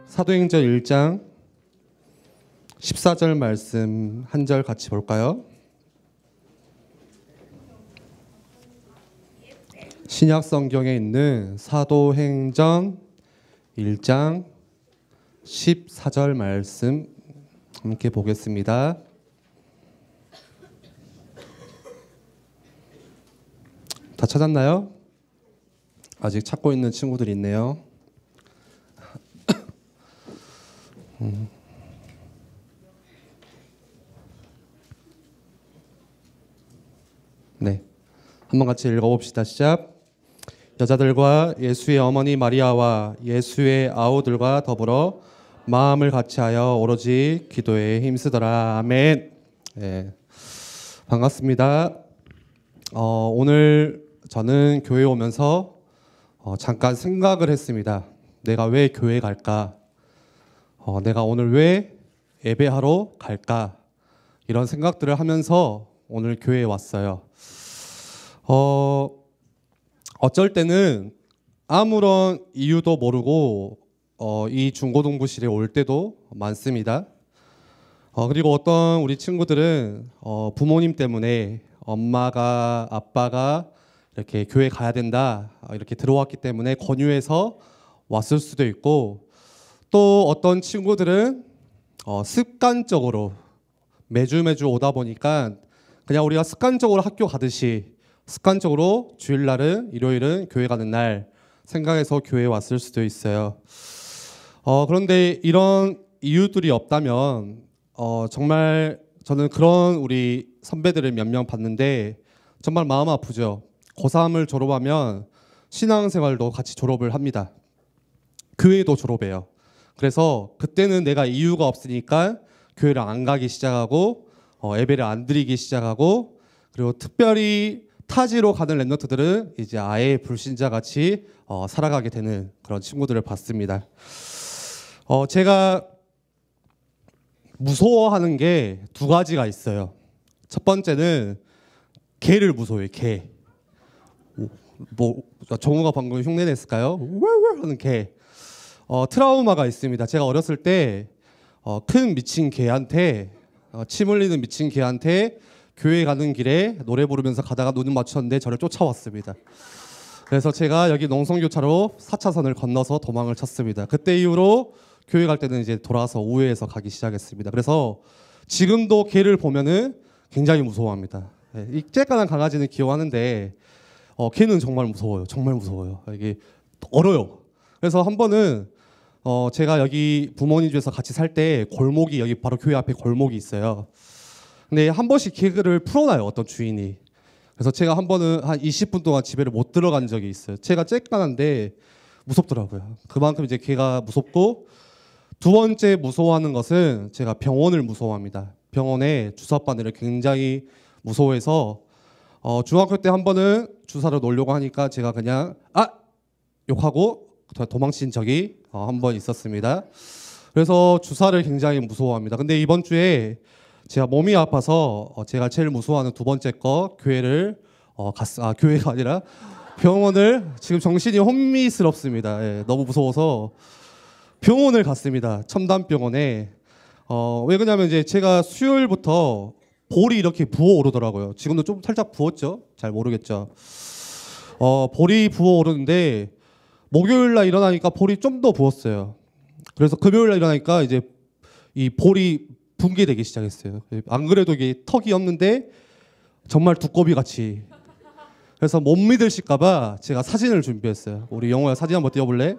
사도행전 1장 14절 말씀 한 절 같이 볼까요? 신약 성경에 있는 사도행전 1장 14절 말씀 함께 보겠습니다. 다 찾았나요? 아직 찾고 있는 친구들이 있네요. 네, 한번 같이 읽어봅시다. 시작. 여자들과 예수의 어머니 마리아와 예수의 아우들과 더불어 마음을 같이하여 오로지 기도에 힘쓰더라. 아멘. 네, 반갑습니다. 오늘 저는 교회 오면서 잠깐 생각을 했습니다. 내가 왜 교회 갈까? 내가 오늘 왜 예배하러 갈까? 이런 생각들을 하면서 오늘 교회에 왔어요. 어쩔 때는 아무런 이유도 모르고 이 중고등부실에 올 때도 많습니다. 그리고 어떤 우리 친구들은 부모님 때문에 엄마가 아빠가 이렇게 교회 가야 된다 이렇게 들어왔기 때문에 권유해서 왔을 수도 있고, 또 어떤 친구들은 습관적으로 매주 오다 보니까 그냥 우리가 습관적으로 학교 가듯이 습관적으로 주일날은 일요일은 교회 가는 날 생각해서 교회에 왔을 수도 있어요. 그런데 이런 이유들이 없다면 정말 저는 그런 우리 선배들을 몇 명 봤는데 정말 마음 아프죠. 고3을 졸업하면 신앙생활도 같이 졸업을 합니다. 교회도 졸업해요. 그래서 그때는 내가 이유가 없으니까 교회를 안 가기 시작하고 예배를 안 드리기 시작하고, 그리고 특별히 타지로 가는 랩런트들은 이제 아예 불신자 같이 살아가게 되는 그런 친구들을 봤습니다. 제가 무서워하는 게 두 가지가 있어요. 첫 번째는 개를 무서워해요. 개. 정우가 방금 흉내 냈을까요? 하는 개. 트라우마가 있습니다. 제가 어렸을 때 큰 미친 개한테 침 흘리는 미친 개한테 교회 가는 길에 노래 부르면서 가다가 눈을 맞췄는데 저를 쫓아왔습니다. 그래서 제가 여기 농성교차로 4차선을 건너서 도망을 쳤습니다. 그때 이후로 교회 갈 때는 이제 돌아서 우회해서 가기 시작했습니다. 그래서 지금도 개를 보면은 굉장히 무서워합니다. 이 쬐깐한 강아지는 귀여워하는데 개는 정말 무서워요. 정말 무서워요. 이게 얼어요. 그래서 한 번은 제가 여기 부모님 집에서 같이 살 때 골목이 여기 바로 교회 앞에 골목이 있어요. 근데 한 번씩 개를 풀어놔요, 어떤 주인이. 그래서 제가 한 번은 한 20분 동안 집에를 못 들어간 적이 있어요. 제가 쬐깐한데 무섭더라고요. 그만큼 이제 개가 무섭고, 두 번째 무서워하는 것은 제가 병원을 무서워합니다. 병원에 주사 바늘을 굉장히 무서워해서 중학교 때 한 번은 주사를 놓으려고 하니까 제가 그냥 욕하고 도망친 적이 한 번 있었습니다. 그래서 주사를 굉장히 무서워합니다. 근데 이번 주에 제가 몸이 아파서 제가 제일 무서워하는 두 번째 거 교회를 교회가 아니라 병원을, 지금 정신이 혼미스럽습니다. 예, 너무 무서워서 병원을 갔습니다. 첨단병원에. 왜 그러냐면 이제 제가 수요일부터 볼이 이렇게 부어오르더라고요. 지금도 좀 살짝 부었죠? 잘 모르겠죠. 볼이 부어오르는데 목요일 날 일어나니까 볼이 좀 더 부었어요. 그래서 금요일 날 일어나니까 이제 이 볼이 붕괴되기 시작했어요. 안 그래도 이게 턱이 없는데 정말 두꺼비 같이. 그래서 못 믿으실까봐 제가 사진을 준비했어요. 우리 영호야, 사진 한번 띄워볼래?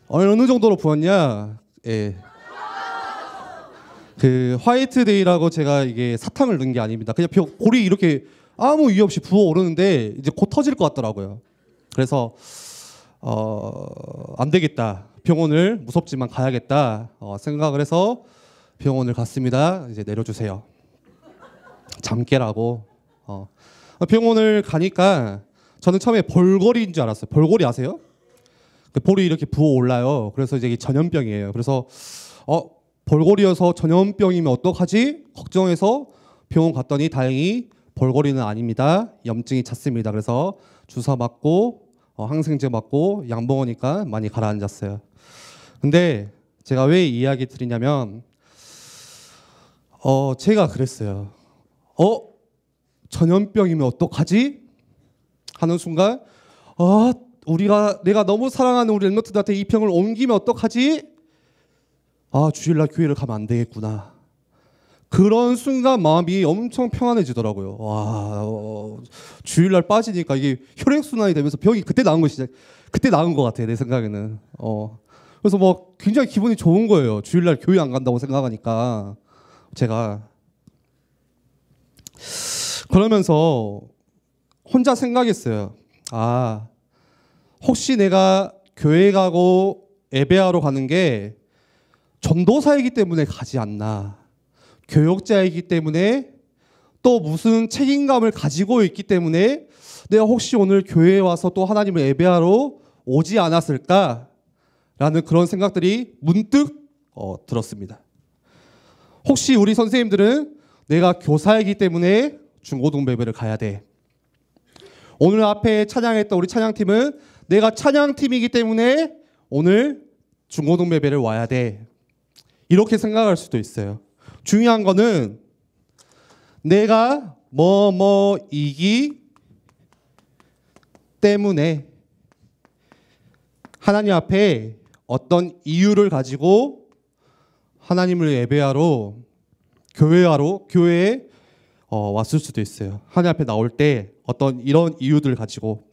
어느 정도로 부었냐? 예. 그 화이트데이라고 제가 이게 사탕을 넣은 게 아닙니다. 그냥 볼이 이렇게 아무 이유 없이 부어오르는데 이제 곧 터질 것 같더라고요. 그래서 안 되겠다. 병원을 무섭지만 가야겠다 생각을 해서 병원을 갔습니다. 이제 내려주세요. 잠 깨라고. 병원을 가니까 저는 처음에 볼거리인 줄 알았어요. 볼거리 아세요? 볼이 이렇게 부어 올라요. 그래서 이제 전염병이에요. 그래서 볼거리여서 전염병이면 어떡하지? 걱정해서 병원 갔더니 다행히 볼거리는 아닙니다. 염증이 찼습니다. 그래서 주사 맞고 항생제 맞고 약 먹으니까 많이 가라앉았어요. 근데 제가 왜 이 이야기 드리냐면 제가 그랬어요. 전염병이면 어떡하지? 하는 순간 내가 너무 사랑하는 우리 랩런트들한테 이 병을 옮기면 어떡하지? 주일날 교회를 가면 안 되겠구나. 그런 순간 마음이 엄청 평안해지더라고요. 주일날 빠지니까 이게 혈액순환이 되면서 병이 그때 나은 것 같아요. 내 생각에는. 그래서 뭐 굉장히 기분이 좋은 거예요. 주일날 교회 안 간다고 생각하니까. 제가 그러면서 혼자 생각했어요. 혹시 내가 교회 가고 예배하러 가는 게 전도사이기 때문에 가지 않나, 교역자이기 때문에 또 무슨 책임감을 가지고 있기 때문에 내가 혹시 오늘 교회에 와서 또 하나님을 예배하러 오지 않았을까라는 그런 생각들이 문득 들었습니다. 혹시 우리 선생님들은 내가 교사이기 때문에 중고등부 예배를 가야 돼. 오늘 앞에 찬양했던 우리 찬양팀은 내가 찬양팀이기 때문에 오늘 중고등부 예배를 와야 돼. 이렇게 생각할 수도 있어요. 중요한 거는 내가 뭐뭐이기 때문에 하나님 앞에 어떤 이유를 가지고 하나님을 예배하러 교회에 왔을 수도 있어요. 하나님 앞에 나올 때 어떤 이런 이유들 가지고.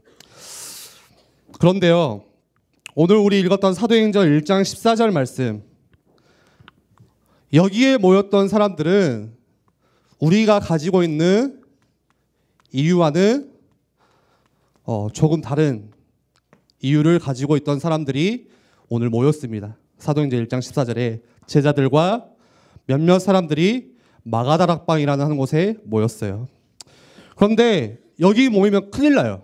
그런데요, 오늘 우리 읽었던 사도행전 1장 14절 말씀, 여기에 모였던 사람들은 우리가 가지고 있는 이유와는 조금 다른 이유를 가지고 있던 사람들이 오늘 모였습니다. 사도행전 1장 14절에 제자들과 몇몇 사람들이 마가다락방이라는 한 곳에 모였어요. 그런데 여기 모이면 큰일 나요.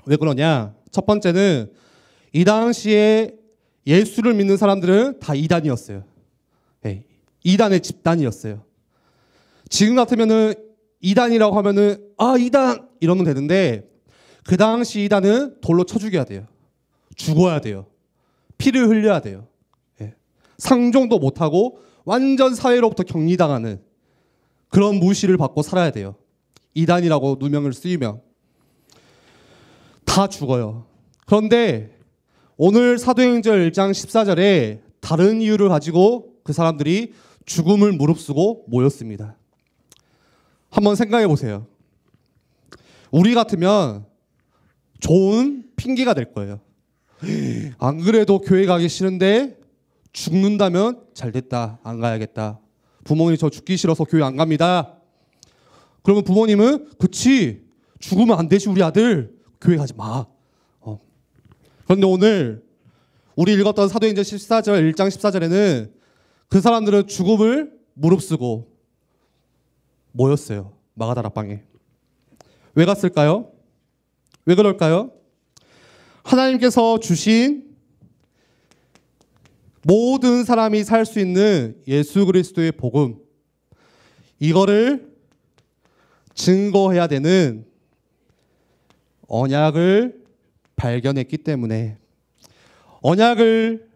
왜 그러냐? 첫 번째는 이 당시에 예수를 믿는 사람들은 다 이단이었어요. 이단의 집단이었어요. 지금 같으면은 이단이라고 하면은 이단 이러면 되는데 그 당시 이단은 돌로 쳐 죽여야 돼요. 죽어야 돼요. 피를 흘려야 돼요. 상종도 못하고 완전 사회로부터 격리당하는 그런 무시를 받고 살아야 돼요. 이단이라고 누명을 쓰이면 다 죽어요. 그런데 오늘 사도행전 1장 14절에 다른 이유를 가지고 그 사람들이 죽음을 무릅쓰고 모였습니다. 한번 생각해 보세요. 우리 같으면 좋은 핑계가 될 거예요. 안 그래도 교회 가기 싫은데 죽는다면 잘됐다, 안 가야겠다. 부모님이 저 죽기 싫어서 교회 안 갑니다. 그러면 부모님은 그치, 죽으면 안 되지 우리 아들, 교회 가지 마. 그런데 오늘 우리 읽었던 사도행전 14절 1장 14절에는 그 사람들은 죽음을 무릅쓰고 모였어요. 마가다락방에. 왜 갔을까요? 왜 그럴까요? 하나님께서 주신 모든 사람이 살 수 있는 예수 그리스도의 복음, 이거를 증거해야 되는 언약을 발견했기 때문에, 언약을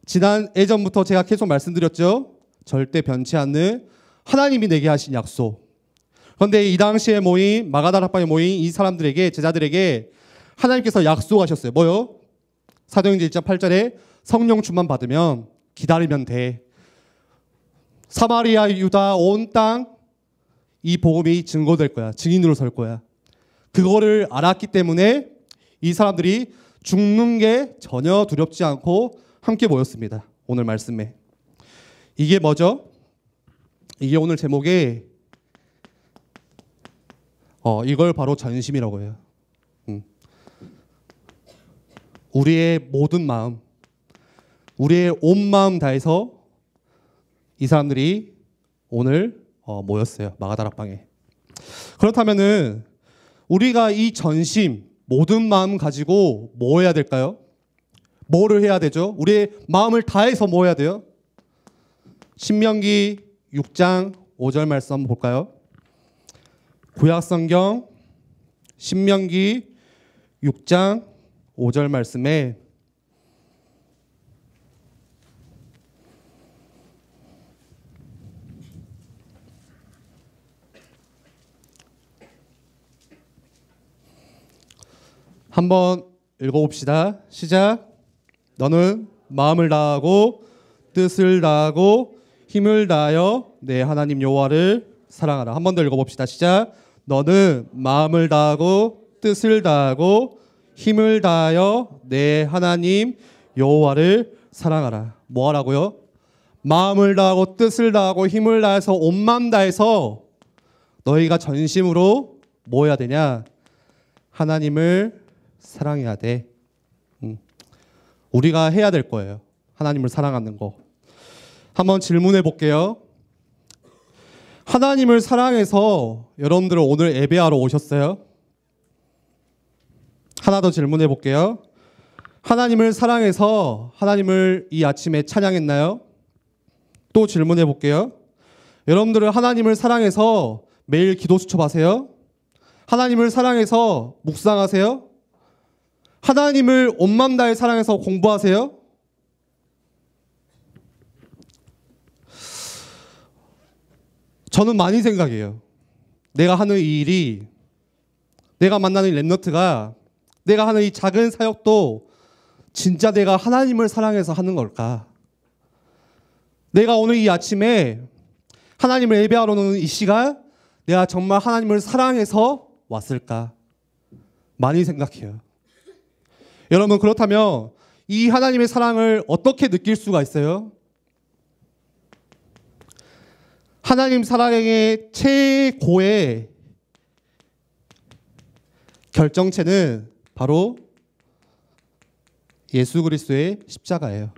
지난 예전부터 제가 계속 말씀드렸죠. 절대 변치 않는 하나님이 내게 하신 약속. 그런데 이 당시에 모인 마가다락방에 모인 이 사람들에게, 제자들에게 하나님께서 약속하셨어요. 뭐요? 사도행전 1장 8절에 성령 충만 받으면 기다리면 돼. 사마리아, 유다, 온 땅 이 복음이 증거될 거야. 증인으로 설 거야. 그거를 알았기 때문에 이 사람들이 죽는 게 전혀 두렵지 않고 함께 모였습니다. 오늘 말씀에. 이게 뭐죠? 이게 오늘 제목에 이걸 바로 전심이라고 해요. 우리의 모든 마음, 우리의 온 마음 다해서 이 사람들이 오늘 모였어요. 마가다락방에. 그렇다면은 우리가 이 전심, 모든 마음 가지고 뭐 해야 될까요? 뭐를 해야 되죠? 우리의 마음을 다해서 뭐 해야 돼요? 신명기 6장 5절 말씀 한번 볼까요? 구약성경 신명기 6장 5절 말씀에 한번 읽어봅시다. 시작. 너는 마음을 다하고 뜻을 다하고 힘을 다하여 내 하나님 여호와를 사랑하라. 한 번 더 읽어봅시다. 시작. 너는 마음을 다하고 뜻을 다하고 힘을 다하여 내 하나님 여호와를 사랑하라. 뭐 하라고요? 마음을 다하고 뜻을 다하고 힘을 다해서 온 마음 다해서 너희가 전심으로 뭐 해야 되냐? 하나님을 사랑해야 돼. 우리가 해야 될 거예요. 하나님을 사랑하는 거. 한번 질문해 볼게요. 하나님을 사랑해서 여러분들은 오늘 예배하러 오셨어요? 하나 더 질문해 볼게요. 하나님을 사랑해서 하나님을 이 아침에 찬양했나요? 또 질문해 볼게요. 여러분들은 하나님을 사랑해서 매일 기도 수첩하세요? 하나님을 사랑해서 묵상하세요? 하나님을 온 마음 다해 사랑해서 공부하세요? 저는 많이 생각해요. 내가 하는 이 일이, 내가 만나는 랩너트가, 내가 하는 이 작은 사역도 진짜 내가 하나님을 사랑해서 하는 걸까? 내가 오늘 이 아침에 하나님을 예배하러 오는 이 시간, 내가 정말 하나님을 사랑해서 왔을까? 많이 생각해요. 여러분, 그렇다면 이 하나님의 사랑을 어떻게 느낄 수가 있어요? 하나님 사랑의 최고의 결정체는 바로 예수 그리스도의 십자가예요.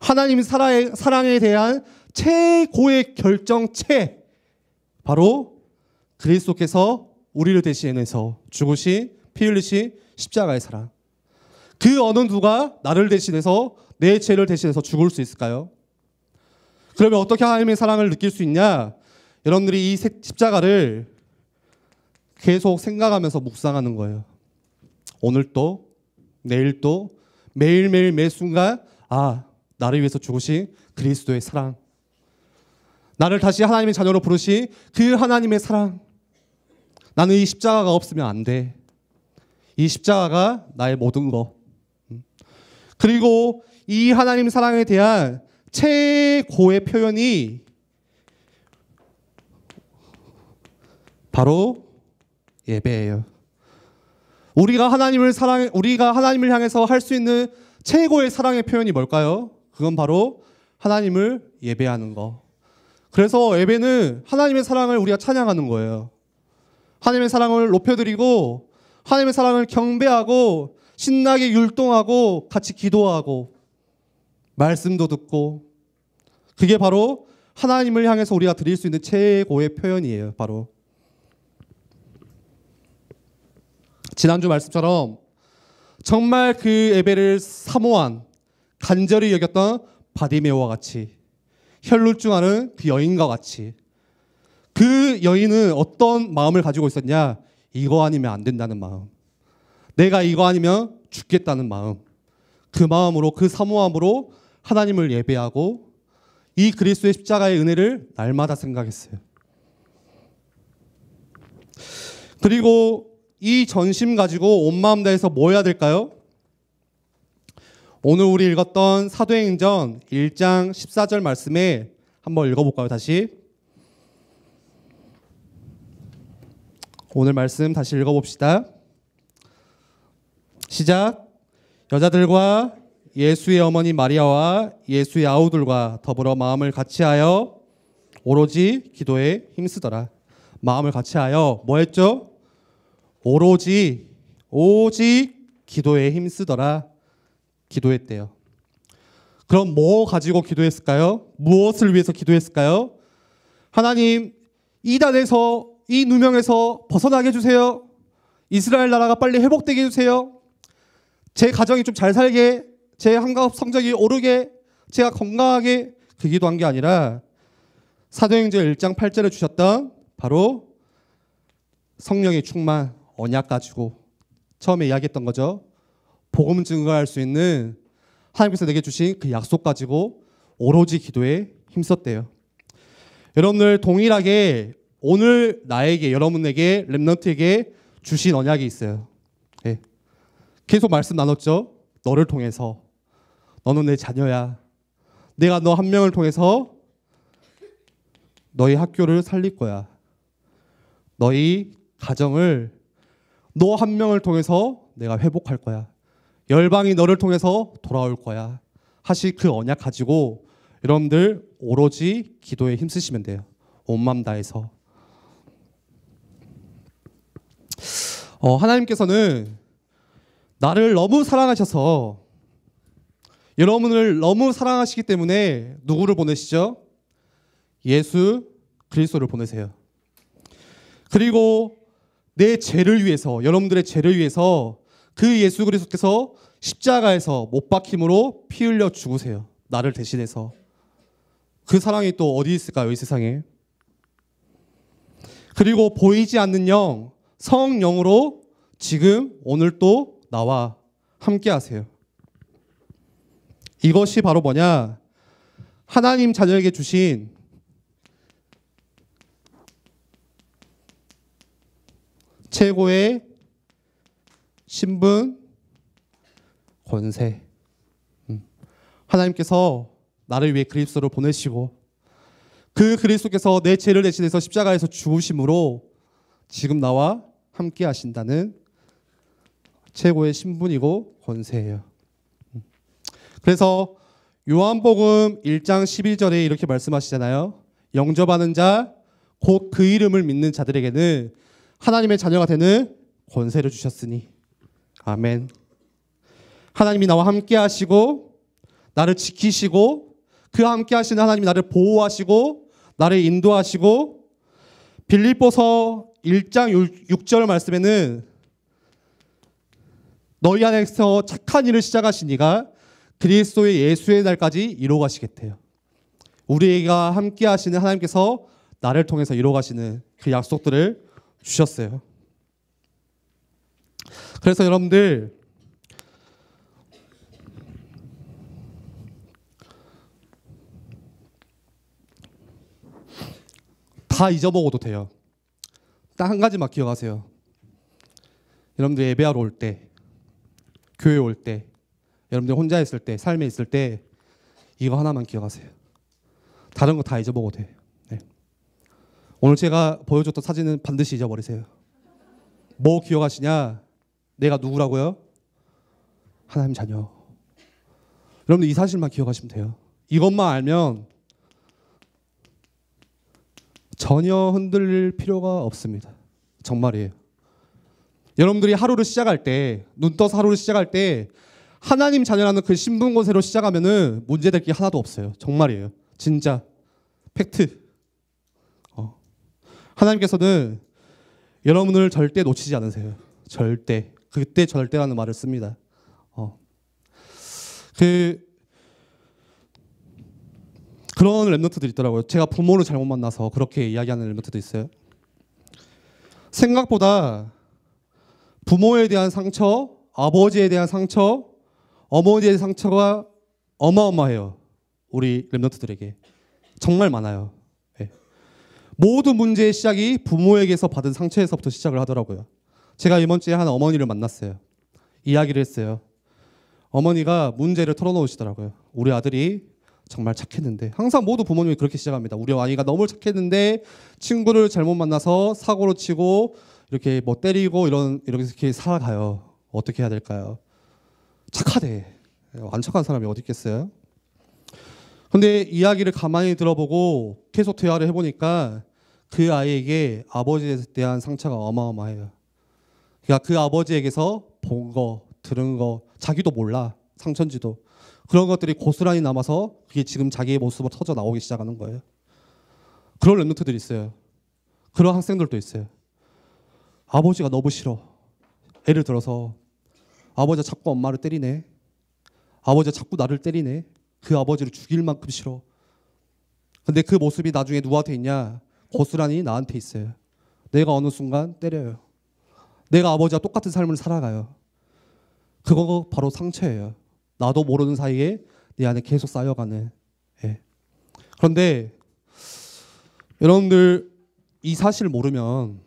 하나님 사랑에 대한 최고의 결정체, 바로 그리스도께서 우리를 대신해서 죽으신, 피 흘리신 십자가의 사랑. 그 어느 누가 나를 대신해서, 내 죄를 대신해서 죽을 수 있을까요? 그러면 어떻게 하나님의 사랑을 느낄 수 있냐? 여러분들이 이 십자가를 계속 생각하면서 묵상하는 거예요. 오늘도, 내일도, 매일매일 매 순간, 나를 위해서 죽으신 그리스도의 사랑, 나를 다시 하나님의 자녀로 부르신 그 하나님의 사랑. 나는 이 십자가가 없으면 안 돼. 이 십자가가 나의 모든 것. 그리고 이 하나님 사랑에 대한 최고의 표현이 바로 예배예요. 우리가 하나님을 향해서 할 수 있는 최고의 사랑의 표현이 뭘까요? 그건 바로 하나님을 예배하는 거. 그래서 예배는 하나님의 사랑을 우리가 찬양하는 거예요. 하나님의 사랑을 높여드리고, 하나님의 사랑을 경배하고, 신나게 율동하고, 같이 기도하고, 말씀도 듣고, 그게 바로 하나님을 향해서 우리가 드릴 수 있는 최고의 표현이에요. 바로 지난주 말씀처럼 정말 그 예배를 사모한, 간절히 여겼던 바디메오와 같이, 혈루증하는 그 여인과 같이, 그 여인은 어떤 마음을 가지고 있었냐? 이거 아니면 안 된다는 마음, 내가 이거 아니면 죽겠다는 마음, 그 마음으로, 그 사모함으로 하나님을 예배하고 이 그리스도의 십자가의 은혜를 날마다 생각했어요. 그리고 이 전심 가지고 온 마음 다해서 뭐 해야 될까요? 오늘 우리 읽었던 사도행전 1장 14절 말씀에 한번 읽어볼까요? 다시. 오늘 말씀 다시 읽어봅시다. 시작. 여자들과 예수의 어머니 마리아와 예수의 아우들과 더불어 마음을 같이하여 오로지 기도에 힘쓰더라. 마음을 같이하여 뭐 했죠? 오직 기도에 힘쓰더라. 기도했대요. 그럼 뭐 가지고 기도했을까요? 무엇을 위해서 기도했을까요? 하나님, 이단에서, 이 누명에서 벗어나게 해주세요. 이스라엘 나라가 빨리 회복되게 해주세요. 제 가정이 좀 잘 살게, 제 한가업 성적이 오르게, 제가 건강하게, 그 기도한 게 아니라 사도행전 1장 8절에 주셨던 바로 성령의 충만, 언약 가지고 처음에 이야기했던 거죠. 복음 증거할 수 있는 하나님께서 내게 주신 그 약속 가지고 오로지 기도에 힘썼대요. 여러분들 동일하게 오늘 나에게, 여러분에게, 랩넌트에게 주신 언약이 있어요. 네. 계속 말씀 나눴죠. 너를 통해서. 너는 내 자녀야. 내가 너 한 명을 통해서 너희 학교를 살릴 거야. 너희 가정을 너 한 명을 통해서 내가 회복할 거야. 열방이 너를 통해서 돌아올 거야. 하실 그 언약 가지고 여러분들 오로지 기도에 힘쓰시면 돼요. 온 마음 다해서. 하나님께서는 나를 너무 사랑하셔서 여러분을 너무 사랑하시기 때문에 누구를 보내시죠? 예수 그리스도를 보내세요. 그리고 내 죄를 위해서, 여러분들의 죄를 위해서 그 예수 그리스도께서 십자가에서 못 박힘으로 피 흘려 죽으세요. 나를 대신해서. 그 사랑이 또 어디 있을까요? 이 세상에. 그리고 보이지 않는 영, 성령으로 지금 오늘 또 나와 함께 하세요. 이것이 바로 뭐냐? 하나님 자녀에게 주신 최고의 신분, 권세. 하나님께서 나를 위해 그리스도를 보내시고 그 그리스도께서 내 죄를 대신해서 십자가에서 죽으심으로 지금 나와 함께 하신다는 최고의 신분이고 권세예요. 그래서 요한복음 1장 12절에 이렇게 말씀하시잖아요. 영접하는 자, 곧 그 이름을 믿는 자들에게는 하나님의 자녀가 되는 권세를 주셨으니. 아멘. 하나님이 나와 함께 하시고 나를 지키시고 그 함께 하시는 하나님이 나를 보호하시고 나를 인도하시고 빌립보서 1장 6절 말씀에는 너희 안에서 착한 일을 시작하신 이가 그리스도의 예수의 날까지 이루어 가시겠대요. 우리가 함께 하시는 하나님께서 나를 통해서 이루어 가시는 그 약속들을 주셨어요. 그래서 여러분들 다 잊어먹어도 돼요. 딱 한 가지만 기억하세요. 여러분들 예배하러 올 때, 교회 올 때, 여러분들 혼자 있을 때, 삶에 있을 때 이거 하나만 기억하세요. 다른 거 다 잊어먹어도 돼요. 네. 오늘 제가 보여줬던 사진은 반드시 잊어버리세요. 뭐 기억하시냐? 내가 누구라고요? 하나님 자녀. 여러분들 이 사실만 기억하시면 돼요. 이것만 알면 전혀 흔들릴 필요가 없습니다. 정말이에요. 여러분들이 하루를 시작할 때, 눈 떠서 하루를 시작할 때 하나님 자녀라는 그 신분 권세로 시작하면은 문제될 게 하나도 없어요. 정말이에요. 진짜 팩트. 하나님께서는 여러분을 절대 놓치지 않으세요. 절대. 그때 절대라는 말을 씁니다. 그런 랩노트들이 있더라고요. 제가 부모를 잘못 만나서 그렇게 이야기하는 랩노트도 있어요. 생각보다 부모에 대한 상처, 아버지에 대한 상처, 어머니에 대한 상처가 어마어마해요. 우리 랩노트들에게. 정말 많아요. 네. 모든 문제의 시작이 부모에게서 받은 상처에서부터 시작을 하더라고요. 제가 이번 주에 한 어머니를 만났어요. 이야기를 했어요. 어머니가 문제를 털어놓으시더라고요. 우리 아들이 정말 착했는데, 항상 모두 부모님이 그렇게 시작합니다. 우리 아이가 너무 착했는데 친구를 잘못 만나서 사고로 치고 이렇게 뭐 때리고 이렇게 살아가요. 어떻게 해야 될까요? 착하대. 안 착한 사람이 어디 있겠어요? 근데 이야기를 가만히 들어보고 계속 대화를 해보니까 그 아이에게 아버지에 대한 상처가 어마어마해요. 그러니까 그 아버지에게서 본 거, 들은 거, 자기도 몰라. 상처인지도. 그런 것들이 고스란히 남아서 그게 지금 자기의 모습으로 터져 나오기 시작하는 거예요. 그런 랩노트들이 있어요. 그런 학생들도 있어요. 아버지가 너무 싫어. 예를 들어서 아버지가 자꾸 엄마를 때리네. 아버지가 자꾸 나를 때리네. 그 아버지를 죽일 만큼 싫어. 근데 그 모습이 나중에 누구한테 있냐? 고스란히 나한테 있어요. 내가 어느 순간 때려요. 내가 아버지와 똑같은 삶을 살아가요. 그거 바로 상처예요. 나도 모르는 사이에 내 안에 계속 쌓여가는. 예. 그런데 여러분들 이 사실을 모르면,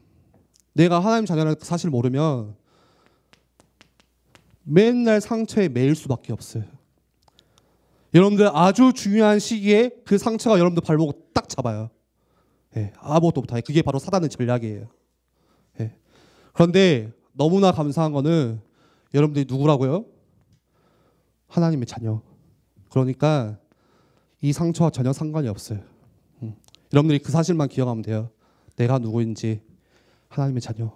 내가 하나님 자녀라는 그 사실을 모르면 맨날 상처에 매일 수밖에 없어요. 여러분들 아주 중요한 시기에 그 상처가 여러분들 발목을 딱 잡아요. 예, 아무것도 못하게. 그게 바로 사단의 전략이에요. 예. 그런데 너무나 감사한 거는 여러분들이 누구라고요? 하나님의 자녀. 그러니까 이 상처와 전혀 상관이 없어요. 여러분들이 그 사실만 기억하면 돼요. 내가 누구인지. 하나님의 자녀.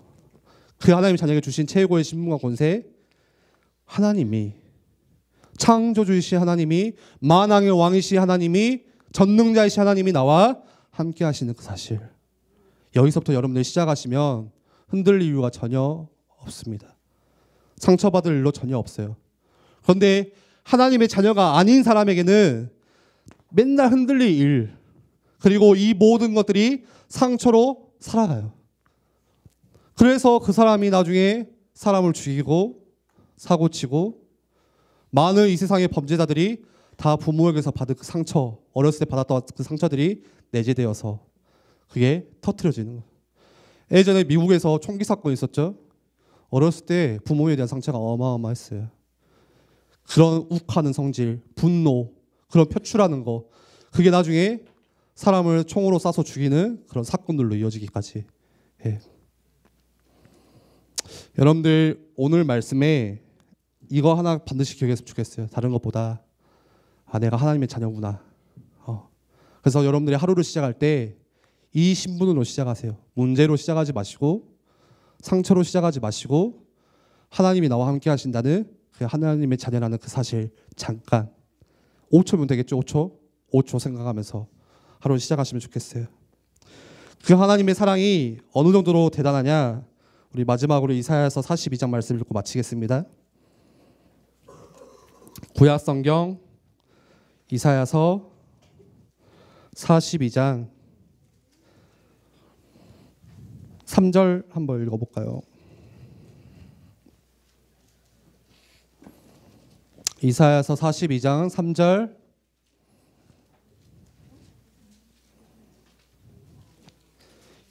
그 하나님의 자녀에게 주신 최고의 신분과 권세, 하나님이, 창조주이신 하나님이, 만왕의 왕이신 하나님이, 전능자이신 하나님이 나와 함께 하시는 그 사실. 여기서부터 여러분들이 시작하시면 흔들릴 이유가 전혀 없습니다. 상처받을 일로 전혀 없어요. 그런데 하나님의 자녀가 아닌 사람에게는 맨날 흔들릴 일, 그리고 이 모든 것들이 상처로 살아가요. 그래서 그 사람이 나중에 사람을 죽이고 사고치고, 많은 이 세상의 범죄자들이 다 부모에게서 받은 그 상처, 어렸을 때 받았던 그 상처들이 내재되어서 그게 터트려지는 거예요. 예전에 미국에서 총기 사건이 있었죠. 어렸을 때 부모에 대한 상처가 어마어마했어요. 그런 욱하는 성질, 분노, 그런 표출하는 거, 그게 나중에 사람을 총으로 쏴서 죽이는 그런 사건들로 이어지기까지. 예. 여러분들 오늘 말씀에 이거 하나 반드시 기억했으면 좋겠어요. 다른 것보다 내가 하나님의 자녀구나. 그래서 여러분들이 하루를 시작할 때 이 신분으로 시작하세요. 문제로 시작하지 마시고, 상처로 시작하지 마시고, 하나님이 나와 함께 하신다는 그 하나님의 자녀라는 그 사실, 잠깐 5초면 되겠죠. 5초 생각하면서 하루 시작하시면 좋겠어요. 그 하나님의 사랑이 어느 정도로 대단하냐, 우리 마지막으로 이사야서 42장 말씀 읽고 마치겠습니다. 구약 성경 이사야서 42장 3절 한번 읽어볼까요? 이사야서 42장 3절.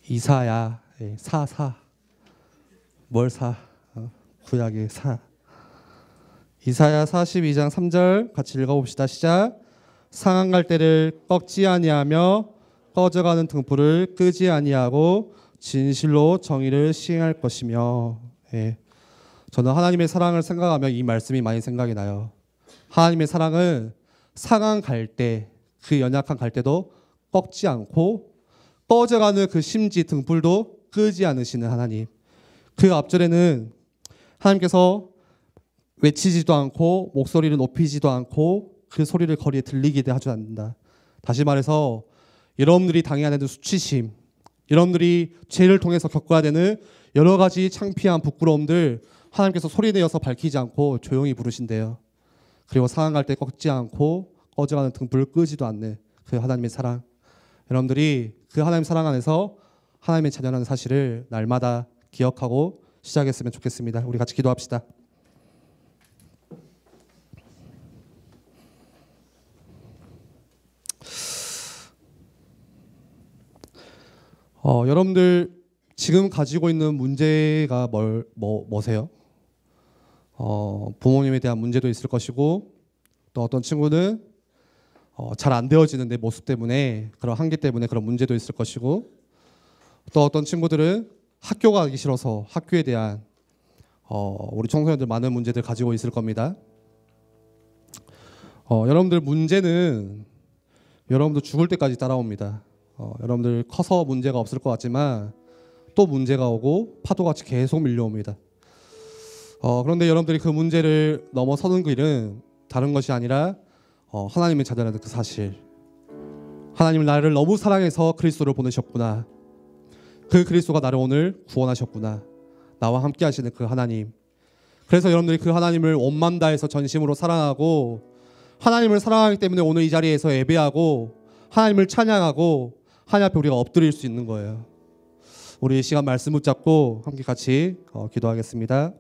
이사야, 뭘 사? 구약의 사. 이사야 42장 3절 같이 읽어봅시다. 시작. 상한 갈대를 꺾지 아니하며 꺼져가는 등불을 끄지 아니하고 진실로 정의를 시행할 것이며. 예. 저는 하나님의 사랑을 생각하면 이 말씀이 많이 생각이 나요. 하나님의 사랑은 상한 갈대, 그 연약한 갈대도 꺾지 않고 꺼져가는 그 심지 등불도 끄지 않으시는 하나님. 그 앞절에는 하나님께서 외치지도 않고 목소리를 높이지도 않고 그 소리를 거리에 들리게 하지 않는다. 다시 말해서 여러분들이 당해야 되는 수치심, 여러분들이 죄를 통해서 겪어야 되는 여러 가지 창피한 부끄러움들 하나님께서 소리내어서 밝히지 않고 조용히 부르신대요. 그리고 상한 갈 때 꺾지 않고 꺼져가는 등불을 끄지도 않는 그 하나님의 사랑. 여러분들이 그 하나님 사랑 안에서 하나님의 자녀라는 사실을 날마다 기억하고 시작했으면 좋겠습니다. 우리 같이 기도합시다. 여러분들 지금 가지고 있는 문제가 뭐세요? 부모님에 대한 문제도 있을 것이고, 또 어떤 친구는 잘 안 되어지는 내 모습 때문에, 그런 한계 때문에 그런 문제도 있을 것이고, 또 어떤 친구들은 학교 가기 싫어서 학교에 대한 우리 청소년들 많은 문제들 가지고 있을 겁니다. 여러분들 문제는 여러분들 죽을 때까지 따라옵니다. 여러분들 커서 문제가 없을 것 같지만 또 문제가 오고 파도같이 계속 밀려옵니다. 그런데 여러분들이 그 문제를 넘어서는 길은 다른 것이 아니라 하나님의 자녀라는 그 사실. 하나님은 나를 너무 사랑해서 그리스도를 보내셨구나. 그 그리스도가 나를 오늘 구원하셨구나. 나와 함께 하시는 그 하나님. 그래서 여러분들이 그 하나님을 온 마음 다해서 전심으로 사랑하고, 하나님을 사랑하기 때문에 오늘 이 자리에서 예배하고 하나님을 찬양하고 하나님 앞에 우리가 엎드릴 수 있는 거예요. 우리 이 시간 말씀 붙잡고 함께 같이 기도하겠습니다.